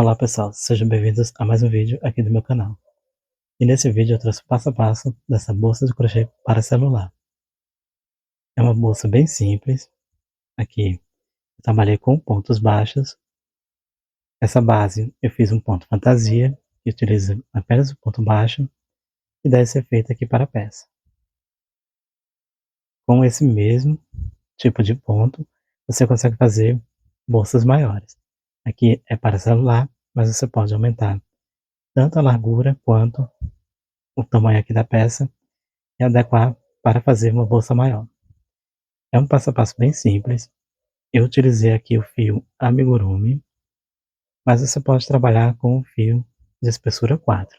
Olá pessoal, sejam bem-vindos a mais um vídeo aqui do meu canal. E nesse vídeo eu trouxe o passo a passo dessa bolsa de crochê para celular. É uma bolsa bem simples. Aqui eu trabalhei com pontos baixos. Essa base eu fiz um ponto fantasia, que utiliza apenas o ponto baixo e dá esse efeito aqui para a peça. Com esse mesmo tipo de ponto, você consegue fazer bolsas maiores. Aqui é para celular, mas você pode aumentar tanto a largura quanto o tamanho aqui da peça e adequar para fazer uma bolsa maior. É um passo a passo bem simples. Eu utilizei aqui o fio amigurumi, mas você pode trabalhar com o fio de espessura 4.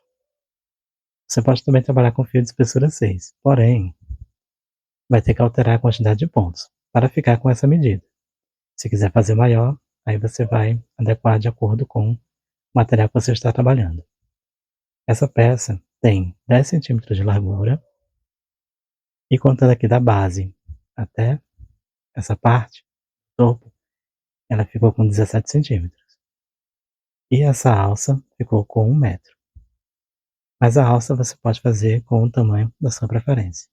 Você pode também trabalhar com fio de espessura 6, porém, vai ter que alterar a quantidade de pontos para ficar com essa medida. Se quiser fazer maior, aí você vai adequar de acordo com o material que você está trabalhando. Essa peça tem 10 centímetros de largura e contando aqui da base até essa parte, topo, ela ficou com 17 centímetros. E essa alça ficou com 1 metro. Mas a alça você pode fazer com o tamanho da sua preferência.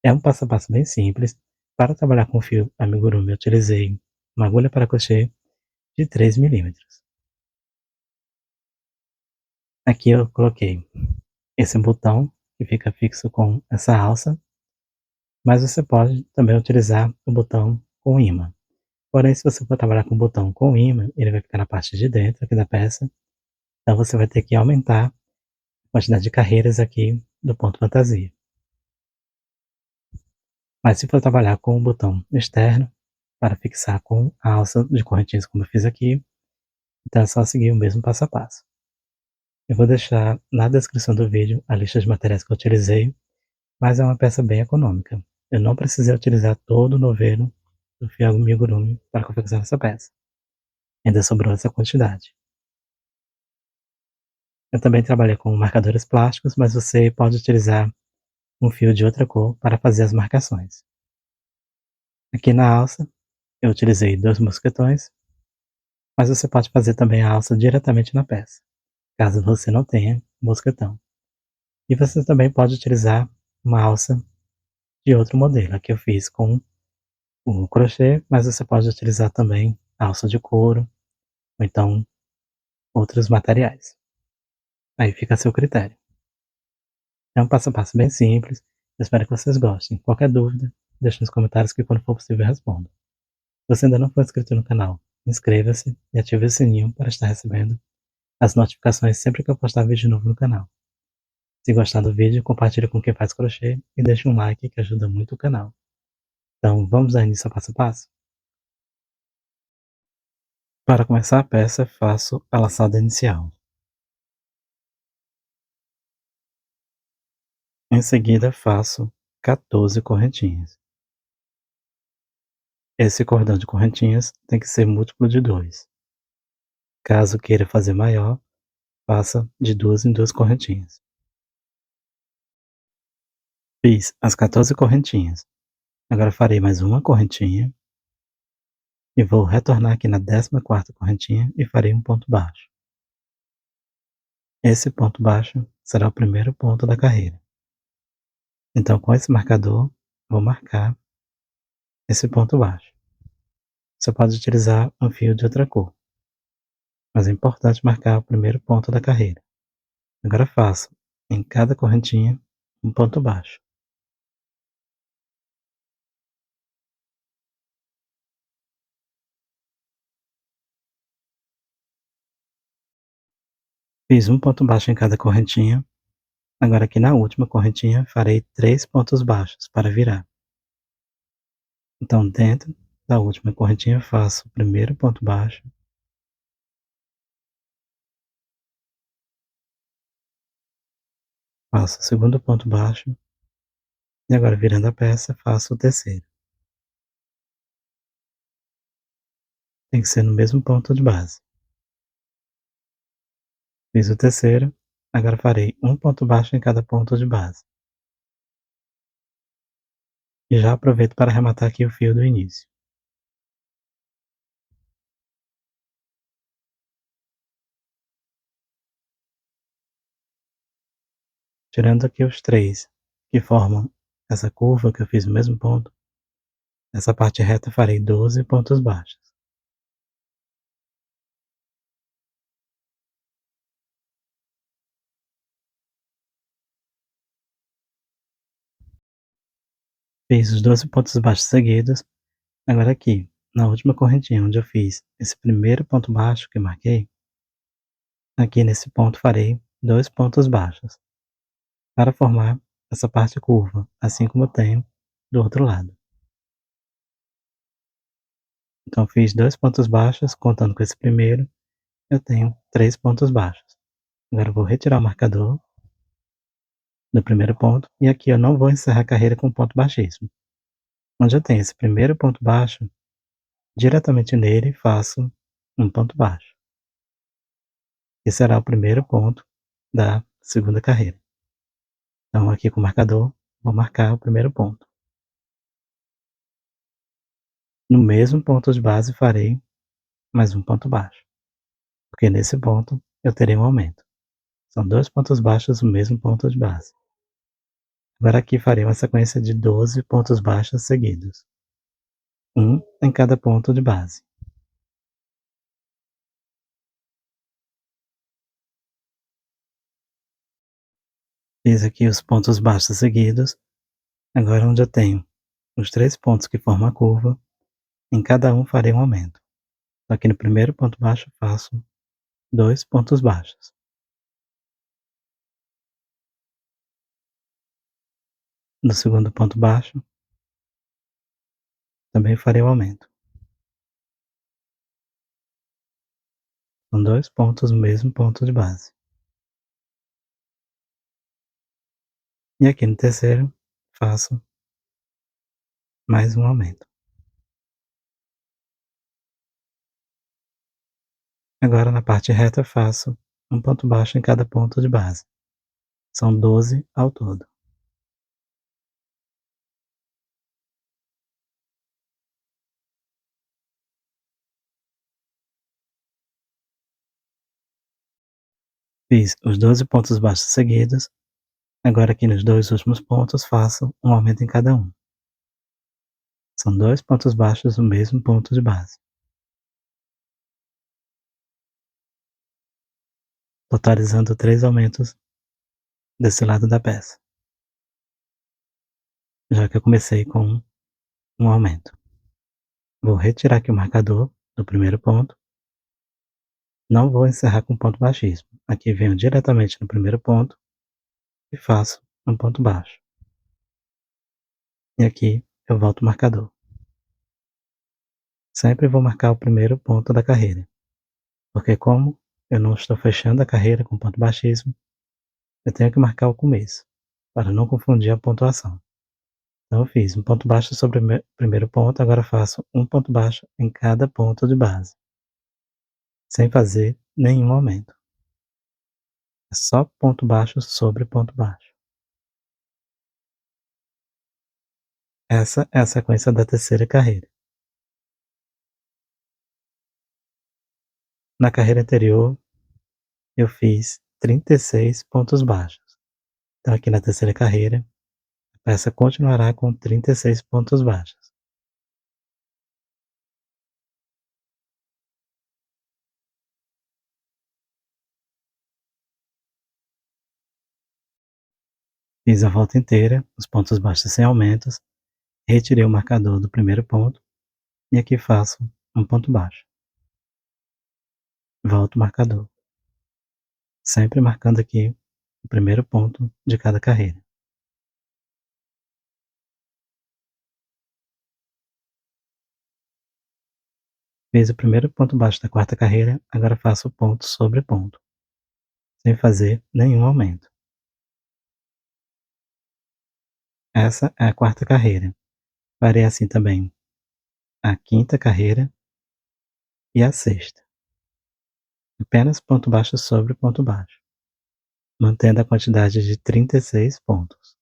É um passo a passo bem simples. Para trabalhar com fio amigurumi eu utilizei uma agulha para crochê de 3 milímetros. Aqui eu coloquei esse botão que fica fixo com essa alça, mas você pode também utilizar o botão com imã. Porém, se você for trabalhar com o botão com imã, ele vai ficar na parte de dentro aqui da peça, então você vai ter que aumentar a quantidade de carreiras aqui do ponto fantasia. Mas se for trabalhar com o botão externo, para fixar com a alça de correntinhas como eu fiz aqui, então é só seguir o mesmo passo a passo. Eu vou deixar na descrição do vídeo a lista de materiais que eu utilizei, mas é uma peça bem econômica. Eu não precisei utilizar todo o novelo do fio amigurumi para confeccionar essa peça. Ainda sobrou essa quantidade. Eu também trabalhei com marcadores plásticos, mas você pode utilizar um fio de outra cor para fazer as marcações. Aqui na alça, eu utilizei 2 mosquetões, mas você pode fazer também a alça diretamente na peça, caso você não tenha mosquetão. E você também pode utilizar uma alça de outro modelo. Aqui eu fiz com o crochê, mas você pode utilizar também alça de couro, ou então outros materiais. Aí fica a seu critério. É um passo a passo bem simples, eu espero que vocês gostem. Qualquer dúvida, deixe nos comentários que quando for possível eu respondo. Se você ainda não for inscrito no canal, inscreva-se e ative o sininho para estar recebendo as notificações sempre que eu postar vídeo novo no canal. Se gostar do vídeo, compartilhe com quem faz crochê e deixe um like que ajuda muito o canal. Então vamos dar início ao passo a passo? Para começar a peça, faço a laçada inicial. Em seguida, faço 14 correntinhas. Esse cordão de correntinhas tem que ser múltiplo de 2. Caso queira fazer maior, faça de 2 em 2 correntinhas. Fiz as 14 correntinhas. Agora farei mais uma correntinha e vou retornar aqui na 14ª correntinha e farei um ponto baixo. Esse ponto baixo será o primeiro ponto da carreira. Então, com esse marcador, vou marcar esse ponto baixo. Você pode utilizar um fio de outra cor, mas é importante marcar o primeiro ponto da carreira. Agora faço em cada correntinha um ponto baixo. Fiz um ponto baixo em cada correntinha. Agora aqui na última correntinha farei 3 pontos baixos para virar. Então dentro da última correntinha faço o primeiro ponto baixo, faço o segundo ponto baixo e agora virando a peça faço o terceiro. Tem que ser no mesmo ponto de base. Fiz o terceiro, agora farei um ponto baixo em cada ponto de base. E já aproveito para arrematar aqui o fio do início. Tirando aqui os 3 que formam essa curva que eu fiz no mesmo ponto, essa parte reta farei 12 pontos baixos. Fiz os 12 pontos baixos seguidos, agora aqui, na última correntinha onde eu fiz esse primeiro ponto baixo que marquei, aqui nesse ponto farei 2 pontos baixos, para formar essa parte curva, assim como eu tenho do outro lado. Então fiz 2 pontos baixos, contando com esse primeiro, eu tenho 3 pontos baixos. Agora eu vou retirar o marcador do primeiro ponto, e aqui eu não vou encerrar a carreira com ponto baixíssimo. Onde eu tenho esse primeiro ponto baixo, diretamente nele faço um ponto baixo, que será o primeiro ponto da segunda carreira. Então aqui com o marcador, vou marcar o primeiro ponto. No mesmo ponto de base farei mais um ponto baixo, porque nesse ponto eu terei um aumento. São 2 pontos baixos no mesmo ponto de base. Agora aqui farei uma sequência de 12 pontos baixos seguidos, um em cada ponto de base. Fiz aqui os pontos baixos seguidos, agora onde eu tenho os 3 pontos que formam a curva, em cada um farei um aumento. Aqui no primeiro ponto baixo faço 2 pontos baixos. No segundo ponto baixo, também farei o aumento. São 2 pontos no mesmo ponto de base. E aqui no terceiro, faço mais um aumento. Agora na parte reta faço um ponto baixo em cada ponto de base. São 12 ao todo. Fiz os 12 pontos baixos seguidos, agora aqui nos 2 últimos pontos faço um aumento em cada um. São 2 pontos baixos no mesmo ponto de base. Totalizando 3 aumentos desse lado da peça, já que eu comecei com um aumento. Vou retirar aqui o marcador do primeiro ponto. Não vou encerrar com ponto baixíssimo. Aqui venho diretamente no primeiro ponto e faço um ponto baixo. E aqui eu volto o marcador. Sempre vou marcar o primeiro ponto da carreira, porque como eu não estou fechando a carreira com ponto baixíssimo, eu tenho que marcar o começo, para não confundir a pontuação. Então eu fiz um ponto baixo sobre o primeiro ponto, agora faço um ponto baixo em cada ponto de base, sem fazer nenhum aumento. É só ponto baixo sobre ponto baixo. Essa é a sequência da terceira carreira. Na carreira anterior, eu fiz 36 pontos baixos. Então aqui na terceira carreira, a peça continuará com 36 pontos baixos. Fiz a volta inteira, os pontos baixos sem aumentos, retirei o marcador do primeiro ponto e aqui faço um ponto baixo. Volto o marcador, sempre marcando aqui o primeiro ponto de cada carreira. Fiz o primeiro ponto baixo da quarta carreira, agora faço ponto sobre ponto, sem fazer nenhum aumento. Essa é a quarta carreira. Farei assim também a quinta carreira e a sexta. Apenas ponto baixo sobre ponto baixo, mantendo a quantidade de 36 pontos.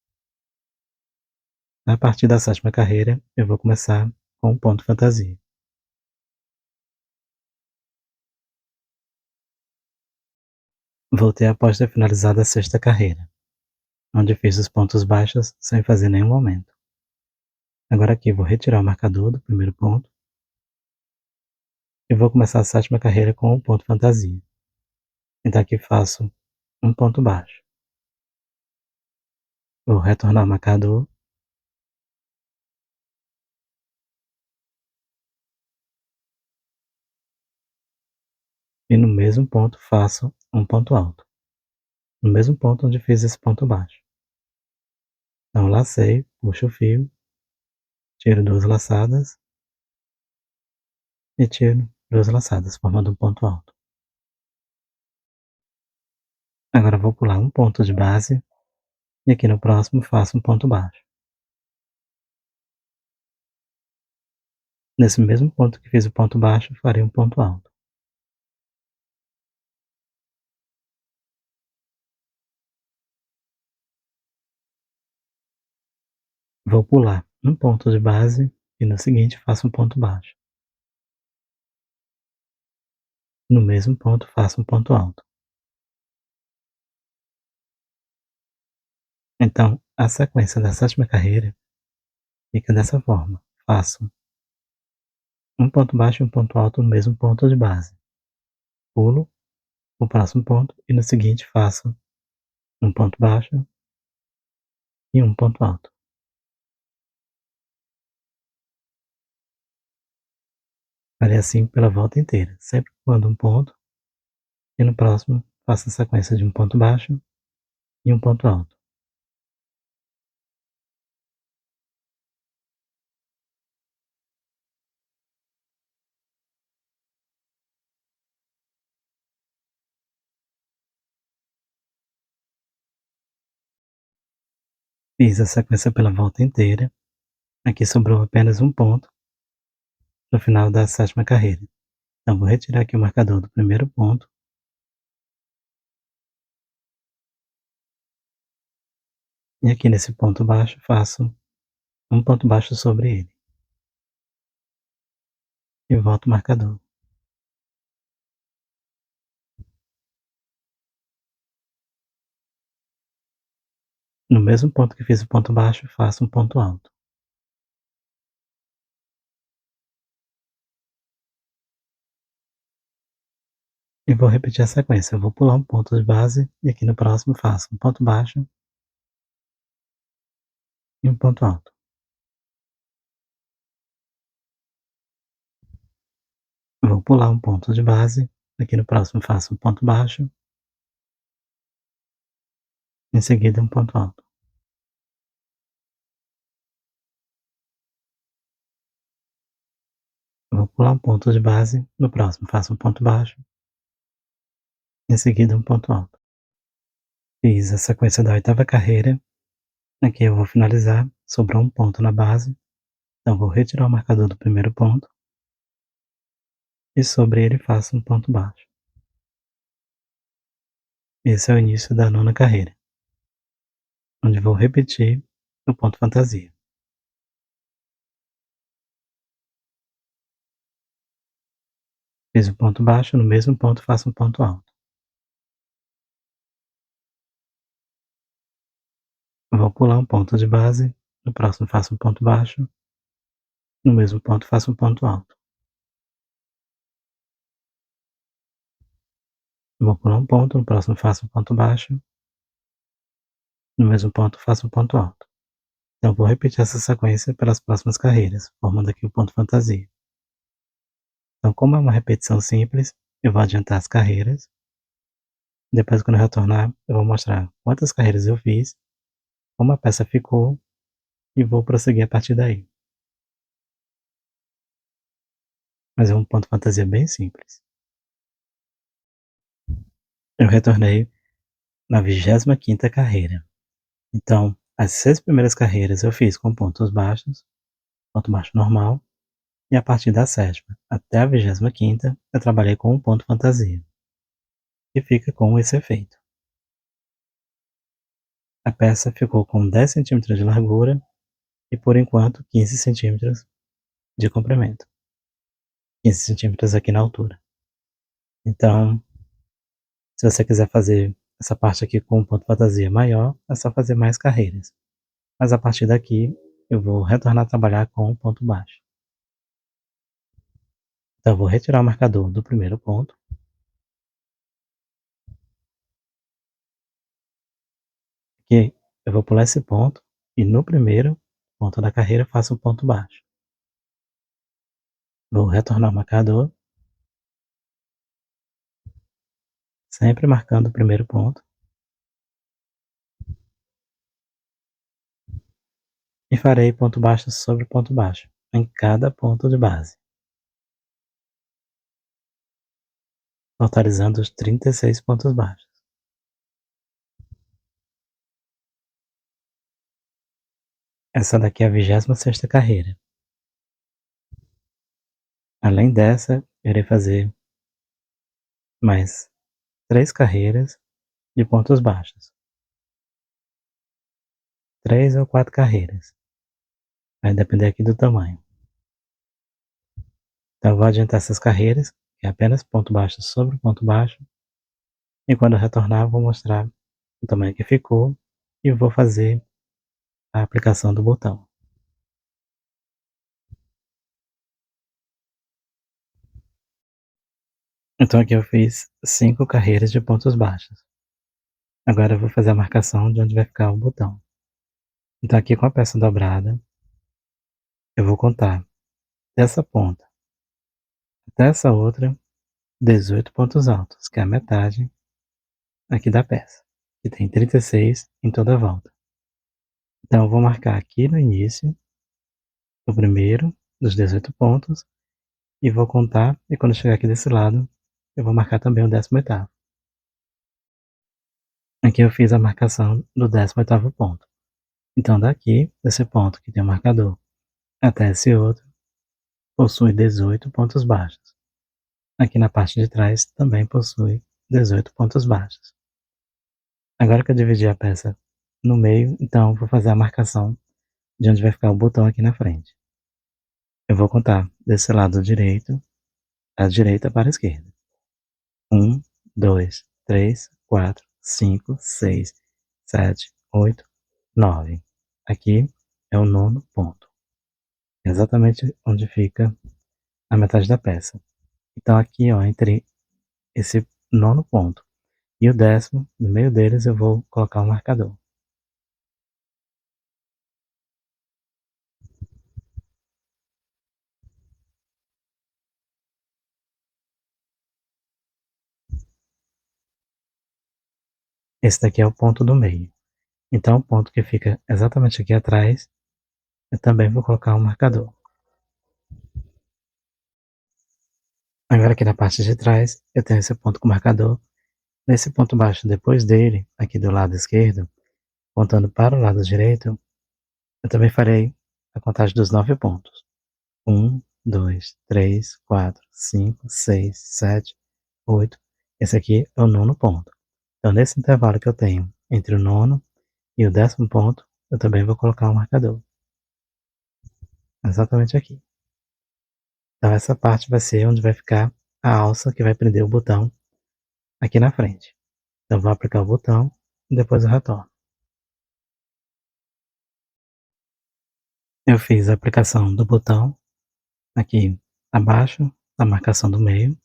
A partir da sétima carreira, eu vou começar com um ponto fantasia. Voltei após ter finalizado a sexta carreira. onde fiz os pontos baixos sem fazer nenhum aumento. Agora aqui vou retirar o marcador do primeiro ponto e vou começar a sétima carreira com um ponto fantasia. Então aqui faço um ponto baixo. Vou retornar o marcador e no mesmo ponto faço um ponto alto, no mesmo ponto onde fiz esse ponto baixo. Então lacei, puxo o fio, tiro 2 laçadas e tiro 2 laçadas, formando um ponto alto. Agora vou pular um ponto de base e aqui no próximo faço um ponto baixo. Nesse mesmo ponto que fiz o ponto baixo, farei um ponto alto. Vou pular um ponto de base e no seguinte faço um ponto baixo. No mesmo ponto faço um ponto alto. Então, a sequência da sétima carreira fica dessa forma. Faço um ponto baixo e um ponto alto no mesmo ponto de base. Pulo o próximo ponto e no seguinte faço um ponto baixo e um ponto alto. Farei assim pela volta inteira, sempre pulando um ponto e no próximo faço a sequência de um ponto baixo e um ponto alto. Fiz a sequência pela volta inteira. Aqui sobrou apenas um ponto no final da sétima carreira. Então vou retirar aqui o marcador do primeiro ponto e aqui nesse ponto baixo faço um ponto baixo sobre ele e volto o marcador. No mesmo ponto que fiz o ponto baixo, faço um ponto alto. E vou repetir a sequência. Eu vou pular um ponto de base e aqui no próximo faço um ponto baixo e um ponto alto. Vou pular um ponto de base, aqui no próximo faço um ponto baixo, em seguida um ponto alto. Vou pular um ponto de base, no próximo faço um ponto baixo, em seguida um ponto alto. Fiz a sequência da oitava carreira, aqui eu vou finalizar, sobrou um ponto na base, então vou retirar o marcador do primeiro ponto e sobre ele faço um ponto baixo. Esse é o início da nona carreira, onde vou repetir o ponto fantasia. Fiz o ponto baixo, no mesmo ponto faço um ponto alto. Vou pular um ponto de base, no próximo faço um ponto baixo, no mesmo ponto faço um ponto alto. Vou pular um ponto, no próximo faço um ponto baixo, no mesmo ponto faço um ponto alto. Então vou repetir essa sequência pelas próximas carreiras, formando aqui o ponto fantasia. Então, como é uma repetição simples, eu vou adiantar as carreiras. Depois, quando eu retornar, eu vou mostrar quantas carreiras eu fiz, como a peça ficou e vou prosseguir a partir daí. Mas é um ponto fantasia bem simples. Eu retornei na 25ª carreira. Então, as 6 primeiras carreiras eu fiz com pontos baixos, ponto baixo normal, e a partir da sétima até a 25ª eu trabalhei com um ponto fantasia, e fica com esse efeito. A peça ficou com 10 centímetros de largura e por enquanto 15 centímetros de comprimento, 15 centímetros aqui na altura. Então, se você quiser fazer essa parte aqui com um ponto fantasia maior, é só fazer mais carreiras. Mas a partir daqui, eu vou retornar a trabalhar com um ponto baixo. Então eu vou retirar o marcador do primeiro ponto. Aqui eu vou pular esse ponto e no primeiro ponto da carreira eu faço um ponto baixo. Vou retornar o marcador, sempre marcando o primeiro ponto. E farei ponto baixo sobre ponto baixo em cada ponto de base, totalizando os 36 pontos baixos. Essa daqui é a 26ª carreira. Além dessa, irei fazer mais 3 carreiras de pontos baixos. 3 ou 4 carreiras. Vai depender aqui do tamanho. Então eu vou adiantar essas carreiras, que é apenas ponto baixo sobre ponto baixo. E quando eu retornar, vou mostrar o tamanho que ficou e vou fazer a aplicação do botão. Então aqui eu fiz 5 carreiras de pontos baixos. Agora eu vou fazer a marcação de onde vai ficar o botão. Então aqui com a peça dobrada, eu vou contar dessa ponta até essa outra 18 pontos altos, que é a metade aqui da peça, que tem 36 em toda a volta. Então eu vou marcar aqui no início, o primeiro dos 18 pontos, e vou contar, e quando chegar aqui desse lado, eu vou marcar também o 18º. Aqui eu fiz a marcação do 18º ponto. Então daqui, desse ponto que tem o marcador, até esse outro, possui 18 pontos baixos. Aqui na parte de trás também possui 18 pontos baixos. Agora que eu dividi a peça no meio, então vou fazer a marcação de onde vai ficar o botão aqui na frente. Eu vou contar desse lado direito, da direita para a esquerda. 1, 2, 3, 4, 5, 6, 7, 8, 9. Aqui é o nono ponto, exatamente onde fica a metade da peça. Então aqui, ó, entre esse nono ponto e o 10º, no meio deles eu vou colocar um marcador. Esse daqui é o ponto do meio. Então o ponto que fica exatamente aqui atrás, eu também vou colocar um marcador. Agora aqui na parte de trás, eu tenho esse ponto com marcador. Nesse ponto baixo, depois dele, aqui do lado esquerdo, apontando para o lado direito, eu também farei a contagem dos 9 pontos. 1, 2, 3, 4, 5, 6, 7, 8. Esse aqui é o nono ponto. Então, nesse intervalo que eu tenho entre o nono e o 10º ponto, eu também vou colocar um marcador. Exatamente aqui. Então, essa parte vai ser onde vai ficar a alça que vai prender o botão aqui na frente. Então, vou aplicar o botão e depois eu retorno. Eu fiz a aplicação do botão aqui abaixo da marcação do meio.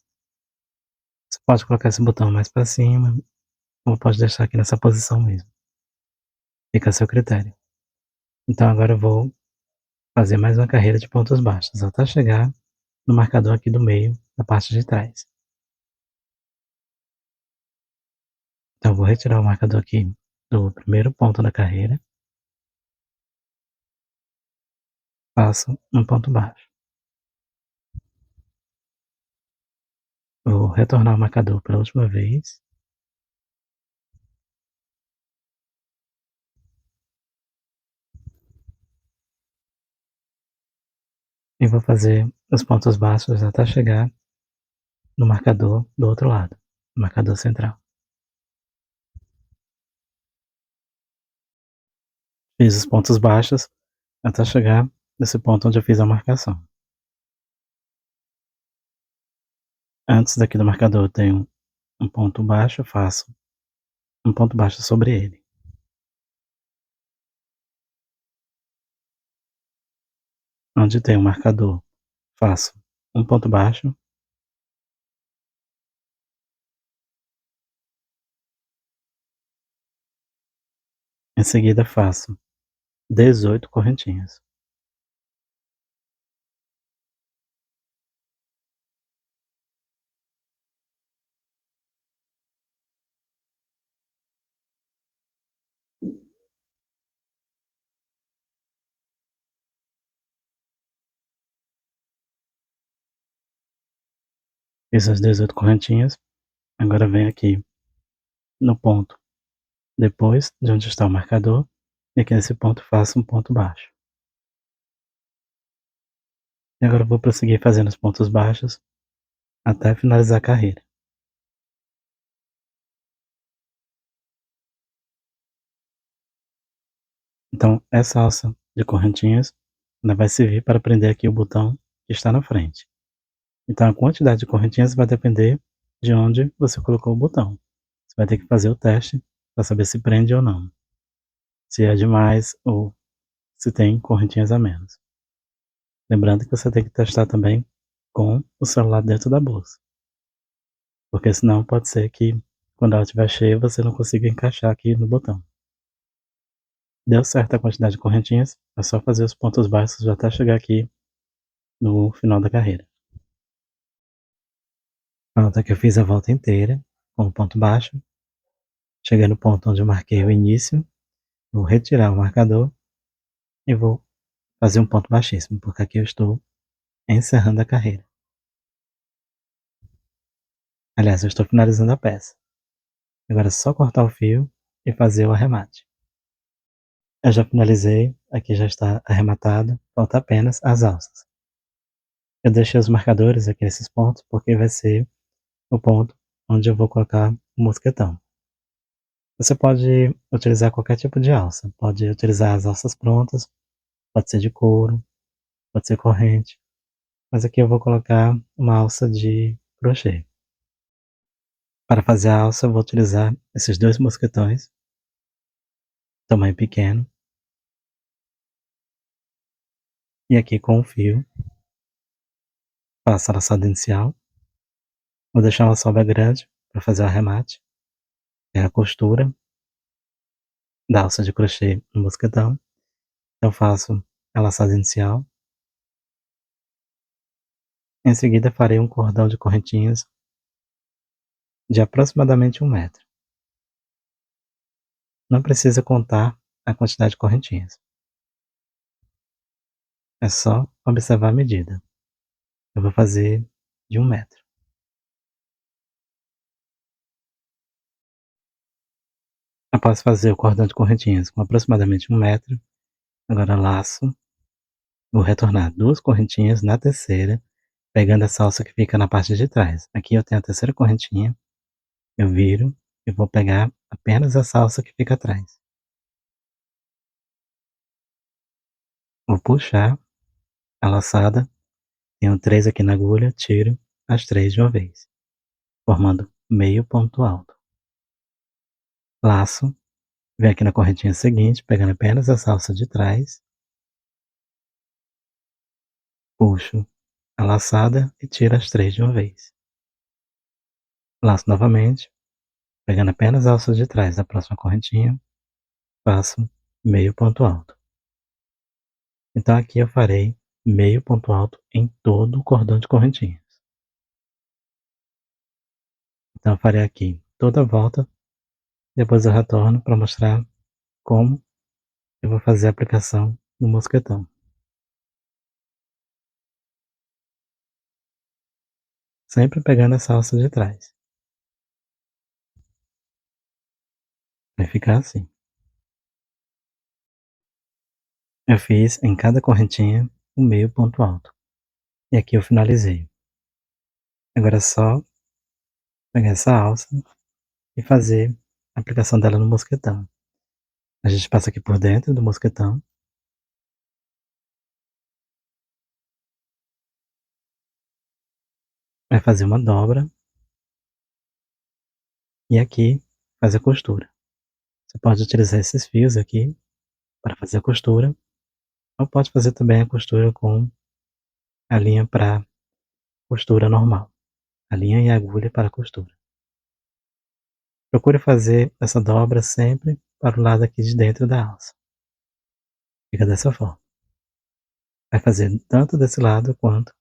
Você pode colocar esse botão mais para cima ou pode deixar aqui nessa posição mesmo. Fica a seu critério. Então agora eu vou fazer mais uma carreira de pontos baixos até chegar no marcador aqui do meio, na parte de trás. Então eu vou retirar o marcador aqui do primeiro ponto da carreira. Faço um ponto baixo. Vou retornar o marcador pela última vez. E vou fazer os pontos baixos até chegar no marcador do outro lado, no marcador central. Fiz os pontos baixos até chegar nesse ponto onde eu fiz a marcação. Antes daqui do marcador eu tenho um ponto baixo, faço um ponto baixo sobre ele. Onde tem o marcador, faço um ponto baixo, em seguida faço 18 correntinhas. Fiz as 18 correntinhas, agora venho aqui no ponto depois de onde está o marcador, e aqui nesse ponto faço um ponto baixo. E agora eu vou prosseguir fazendo os pontos baixos até finalizar a carreira. Então essa alça de correntinhas, ela vai servir para prender aqui o botão que está na frente. Então a quantidade de correntinhas vai depender de onde você colocou o botão. Você vai ter que fazer o teste para saber se prende ou não, se é demais ou se tem correntinhas a menos. Lembrando que você tem que testar também com o celular dentro da bolsa, porque senão pode ser que quando ela estiver cheia você não consiga encaixar aqui no botão. Deu certo a quantidade de correntinhas, é só fazer os pontos baixos até chegar aqui no final da carreira. Pronto, aqui eu fiz a volta inteira com o ponto baixo. Cheguei no ponto onde eu marquei o início, vou retirar o marcador e vou fazer um ponto baixíssimo, porque aqui eu estou encerrando a carreira. Aliás, eu estou finalizando a peça. Agora é só cortar o fio e fazer o arremate. Eu já finalizei, aqui já está arrematado, falta apenas as alças. Eu deixei os marcadores aqui nesses pontos porque vai ser o ponto onde eu vou colocar o mosquetão. Você pode utilizar qualquer tipo de alça, pode utilizar as alças prontas, pode ser de couro, pode ser corrente, mas aqui eu vou colocar uma alça de crochê. Para fazer a alça eu vou utilizar esses dois mosquetões, tamanho pequeno, e aqui com o fio, faço a laçada inicial, vou deixar uma sobra grande para fazer o arremate, é a costura da alça de crochê no mosquetão, então faço a laçada inicial, em seguida farei um cordão de correntinhas de aproximadamente 1 metro. Não precisa contar a quantidade de correntinhas, é só observar a medida. Eu vou fazer de 1 metro. Após fazer o cordão de correntinhas com aproximadamente 1 metro, agora laço, vou retornar 2 correntinhas na terceira, pegando essa alça que fica na parte de trás. Aqui eu tenho a terceira correntinha, eu viro e vou pegar apenas essa alça que fica atrás. Vou puxar a laçada, tenho 3 aqui na agulha, tiro as 3 de uma vez, formando meio ponto alto. Laço, venho aqui na correntinha seguinte, pegando apenas essa alça de trás, puxo a laçada e tiro as 3 de uma vez. Laço novamente, pegando apenas a alça de trás da próxima correntinha, faço meio ponto alto. Então aqui eu farei meio ponto alto em todo o cordão de correntinhas. Então eu farei aqui toda a volta, depois eu retorno para mostrar como eu vou fazer a aplicação no mosquetão. Sempre pegando essa alça de trás. Vai ficar assim. Eu fiz em cada correntinha um meio ponto alto. E aqui eu finalizei. Agora é só pegar essa alça e fazer a aplicação dela no mosquetão. A gente passa aqui por dentro do mosquetão. Vai fazer uma dobra. E aqui faz a costura. Você pode utilizar esses fios aqui para fazer a costura, ou pode fazer também a costura com a linha para costura normal, a linha e a agulha para costura. Procure fazer essa dobra sempre para o lado aqui de dentro da alça. Fica dessa forma. Vai fazer tanto desse lado quanto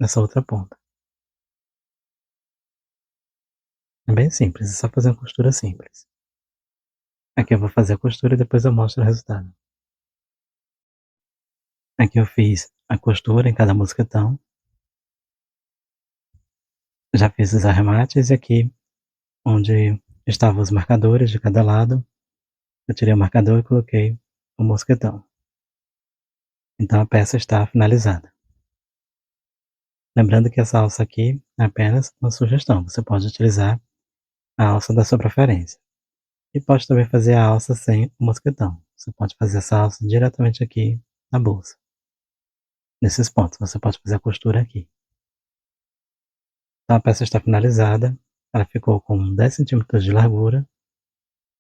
nessa outra ponta. É bem simples, é só fazer uma costura simples. Aqui eu vou fazer a costura e depois eu mostro o resultado. Aqui eu fiz a costura em cada mosquetão. Já fiz os arremates e aqui onde estavam os marcadores de cada lado, eu tirei o marcador e coloquei o mosquetão. Então a peça está finalizada. Lembrando que essa alça aqui é apenas uma sugestão, você pode utilizar a alça da sua preferência. E pode também fazer a alça sem o mosquetão. Você pode fazer essa alça diretamente aqui na bolsa. Nesses pontos, você pode fazer a costura aqui. Então a peça está finalizada, ela ficou com 10 centímetros de largura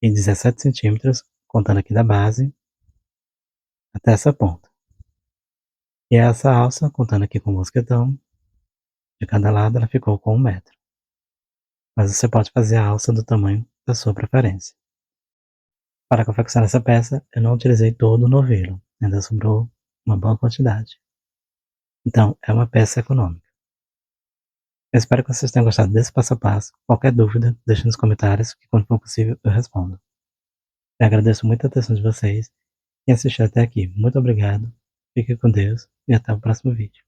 e 17 centímetros, contando aqui da base, até essa ponta. E essa alça, contando aqui com o mosquetão, de cada lado ela ficou com 1 metro. Mas você pode fazer a alça do tamanho da sua preferência. Para confeccionar essa peça, eu não utilizei todo o novelo, ainda sobrou uma boa quantidade. Então, é uma peça econômica. Eu espero que vocês tenham gostado desse passo a passo. Qualquer dúvida, deixe nos comentários, que quando for possível eu respondo. Eu agradeço muito a atenção de vocês e assistir até aqui. Muito obrigado, fique com Deus e até o próximo vídeo.